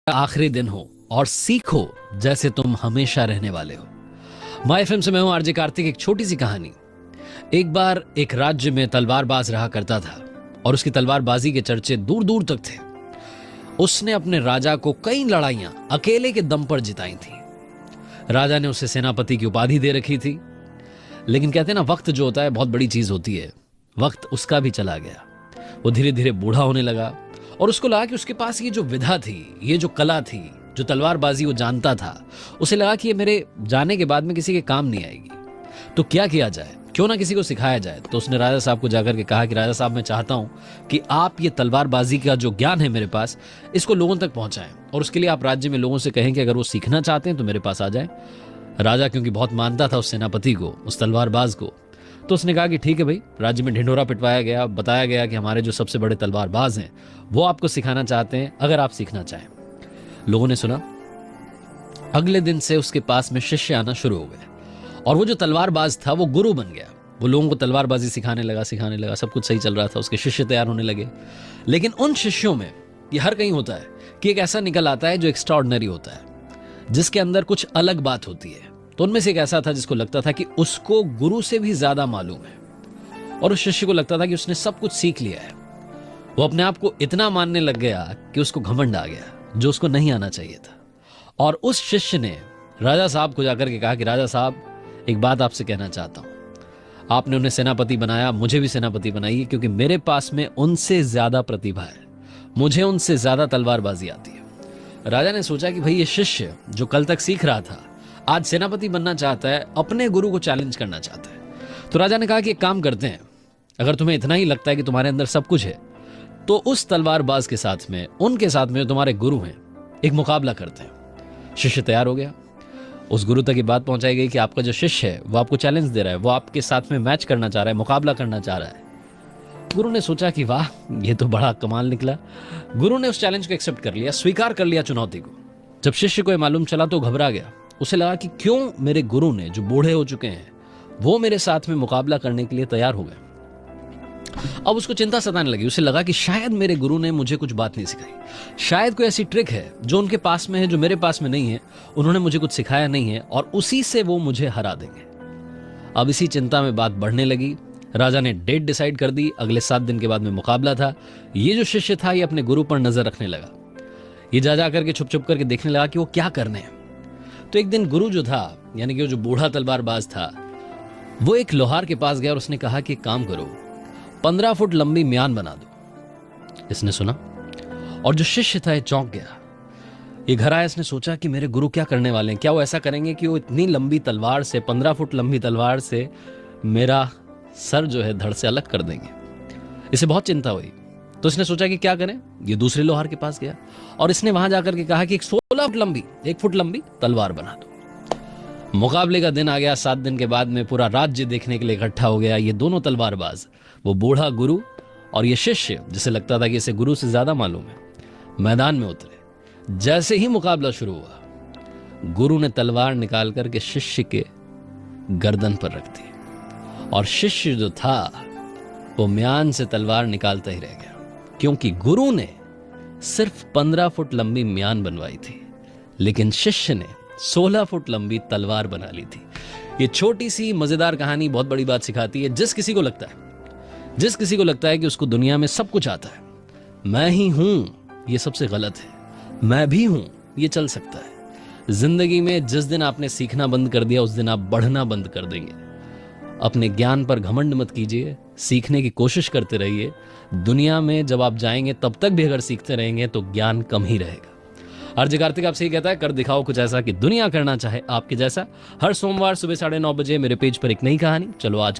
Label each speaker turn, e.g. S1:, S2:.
S1: आखिरी दिन हो और सीखो जैसे तुम हमेशा रहने वाले हो। माय एफएम से मैं हूं आरजे कार्तिक। एक छोटी सी कहानी। एक बार एक राज्य में तलवारबाज रहा करता था और उसकी तलवारबाजी के चर्चे दूर दूर तक थे। उसने अपने राजा को कई लड़ाइयां अकेले के दम पर जिताई थी। राजा ने उसे सेनापति की उपाधि दे रखी थी। लेकिन कहते हैं ना, वक्त जो होता है बहुत बड़ी चीज होती है। वक्त उसका भी चला गया। वो धीरे धीरे बूढ़ा होने लगा और उसको लगा कि उसके पास ये जो विधा थी, ये जो कला थी, जो तलवारबाजी वो जानता था, उसे लगा कि ये मेरे जाने के बाद में किसी के काम नहीं आएगी। तो क्या किया जाए, क्यों ना किसी को सिखाया जाए। तो उसने राजा साहब को जाकर के कहा कि राजा साहब, मैं चाहता हूं कि आप ये तलवारबाजी का जो ज्ञान है मेरे पास, इसको लोगों तक पहुंचाएं और उसके लिए आप राज्य में लोगों से कहें कि अगर वो सीखना चाहते हैं तो मेरे पास आ जाएं। राजा क्योंकि बहुत मानता था उस सेनापति को, उस तलवारबाज को, तो उसने कहा कि ठीक है भाई। राज्य में ढिंढोरा पिटवाया गया, बताया गया कि हमारे जो सबसे बड़े तलवारबाज हैं वो आपको सिखाना चाहते हैं, अगर आप सीखना चाहें। लोगों ने सुना। अगले दिन से उसके पास में शिष्य आना शुरू हो गए और वो जो तलवारबाज था वो गुरु बन गया। वो लोगों को तलवारबाजी सिखाने लगा। सब कुछ सही चल रहा था। उसके शिष्य तैयार होने लगे। लेकिन उन शिष्यों में, ये हर कहीं होता है कि एक ऐसा निकल आता है जो एक्स्ट्राऑर्डिनरी होता है, जिसके अंदर कुछ अलग बात होती है। तो उनमें से एक ऐसा था जिसको लगता था कि उसको गुरु से भी ज्यादा मालूम है और उस शिष्य को लगता था कि उसने सब कुछ सीख लिया है। वो अपने आप को इतना मानने लग गया कि उसको घमंड आ गया, जो उसको नहीं आना चाहिए था। और उस शिष्य ने राजा साहब को जाकर के कहा कि राजा साहब, एक बात आपसे कहना चाहता हूं। आपने उन्हें सेनापति बनाया, मुझे भी सेनापति बनाइए, क्योंकि मेरे पास में उनसे ज्यादा प्रतिभा है, मुझे उनसे ज्यादा तलवारबाजी आती है। राजा ने सोचा कि भाई ये शिष्य जो कल तक सीख रहा था, आज सेनापति बनना चाहता है, अपने गुरु को चैलेंज करना चाहता है। तो राजा ने कहा कि एक काम करते हैं, अगर तुम्हें इतना ही लगता है कि तुम्हारे अंदर सब कुछ है, तो उस तलवारबाज के साथ में, उनके साथ में जो तुम्हारे गुरु हैं, एक मुकाबला करते हैं। शिष्य तैयार हो गया। उस गुरु तक ये बात पहुंचाई गई कि आपका जो शिष्य है वो आपको चैलेंज दे रहा है, वो आपके साथ में मैच करना चाह रहा है, मुकाबला करना चाह रहा है। गुरु ने सोचा कि वाह, ये तो बड़ा कमाल निकला। गुरु ने उस चैलेंज को एक्सेप्ट कर लिया, स्वीकार कर लिया चुनौती को। जब शिष्य को ये मालूम चला तो घबरा गया। उसे लगा कि क्यों मेरे गुरु ने, जो बूढ़े हो चुके हैं, वो मेरे साथ में मुकाबला करने के लिए तैयार हो गए। अब उसको चिंता सताने लगी। उसे लगा कि शायद मेरे गुरु ने मुझे कुछ बात नहीं सिखाई, शायद कोई ऐसी ट्रिक है जो उनके पास में है, जो मेरे पास में नहीं है। उन्होंने मुझे कुछ सिखाया नहीं है और उसी से वो मुझे हरा देंगे। अब इसी चिंता में बात बढ़ने लगी। राजा ने डेट डिसाइड कर दी। अगले 7 दिन के बाद में मुकाबला था। ये जो शिष्य था, ये अपने गुरु पर नजर रखने लगा। ये जा करके छुप छुप करके देखने लगा कि वो क्या करने हैं। तो एक दिन गुरु जो था, यानी कि वो जो बूढ़ा तलवारबाज था, वो एक लोहार के पास गया और उसने कहा कि एक काम करो, 15 फुट लंबी म्यान बना दो। इसने सुना और जो शिष्य था ये चौंक गया। ये घर आया, इसने सोचा कि मेरे गुरु क्या करने वाले हैं। क्या वो ऐसा करेंगे कि वो इतनी लंबी तलवार से, 15 फुट लंबी तलवार से मेरा सर जो है धड़ से अलग कर देंगे। इसे बहुत चिंता हुई। तो इसने सोचा कि क्या करें। ये दूसरे लोहार के पास गया और इसने वहां जाकर के कहा कि एक 16 फुट लंबी, 1 फुट लंबी तलवार बना दो। मुकाबले का दिन आ गया। 7 दिन के बाद में पूरा राज्य देखने के लिए इकट्ठा हो गया। ये दोनों तलवारबाज, वो बूढ़ा गुरु और ये शिष्य जिसे लगता था कि इसे गुरु से ज्यादा मालूम है, मैदान में उतरे। जैसे ही मुकाबला शुरू हुआ, गुरु ने तलवार निकाल करके शिष्य के गर्दन पर रख दी और शिष्य जो था वो म्यान से तलवार निकालता ही रह गया, क्योंकि गुरु ने सिर्फ 15 फुट लंबी म्यान बनवाई थी, लेकिन शिष्य ने 16 फुट लंबी तलवार बना ली थी। ये छोटी सी मजेदार कहानी बहुत बड़ी बात सिखाती है। जिस किसी को लगता है कि उसको दुनिया में सब कुछ आता है, मैं ही हूं, ये सबसे गलत है। मैं भी हूं, ये चल सकता है। जिंदगी में जिस दिन आपने सीखना बंद कर दिया, उस दिन आप बढ़ना बंद कर देंगे। अपने ज्ञान पर घमंड मत कीजिए, सीखने की कोशिश करते रहिए। दुनिया में जब आप जाएंगे तब तक भी अगर सीखते रहेंगे तो ज्ञान कम ही रहेगा। आरजे कार्तिक आपसे ही कहता है, कर दिखाओ कुछ ऐसा कि दुनिया करना चाहे आपके जैसा। हर सोमवार सुबह 9:30 बजे मेरे पेज पर एक नई कहानी। चलो आज